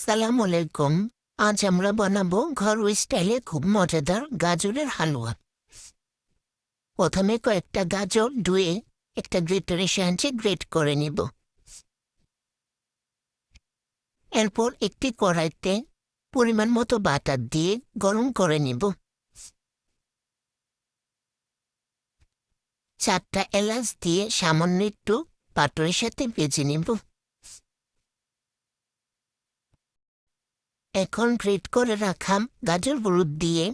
সালাম আলাইকুম। আজ আমরা বানাবো ঘরোয়া স্টাইলে খুব মজাদার গাজরের হালুয়া। প্রথমে কয়েকটা গাজর ধুয়ে একটা গ্রেটারের সাহায্যে গ্রেট করে নিব। এরপর একটি কড়াইতে পরিমাণ মতো বাটার দিয়ে গরম করে নিব। 4টা এলাচ দিয়ে সামান্য একটু বাটারের সাথে ভেজে নিব। এখন গ্রেট করে রাখা গাজরগুলো দিয়ে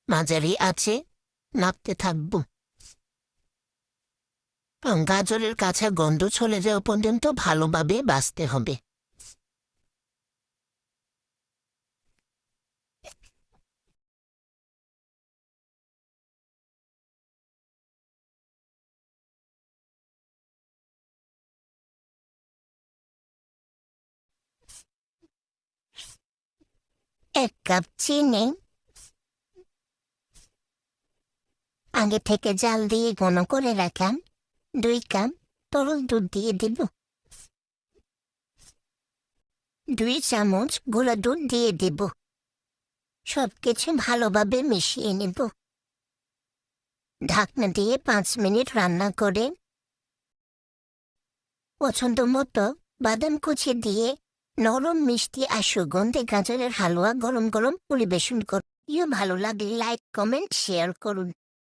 মাঝারি আছে নাড়তে থাকব। গাজরের কাঁচা গন্ধ চলে যাওয়া পর্যন্ত ভালোভাবে ভাজতে হবে। এক কাপ চিনি আগে থেকে জাল দিয়ে ঘন করে রাখান 2 কাপ তরল দুধ দিয়ে দিব। 2 চামচ গুঁড়া দুধ দিয়ে দিব। সবকিছু ভালোভাবে মিশিয়ে নেব। ঢাকনা দিয়ে 5 মিনিট রান্না করে পছন্দ মতো বাদাম কুচি দিয়ে নরম মিষ্টি আর সুগন্ধে গাজরের হালুয়া গরম গরম পরিবেশন করুন। ভালো লাগলে লাইক, কমেন্ট, শেয়ার করুন।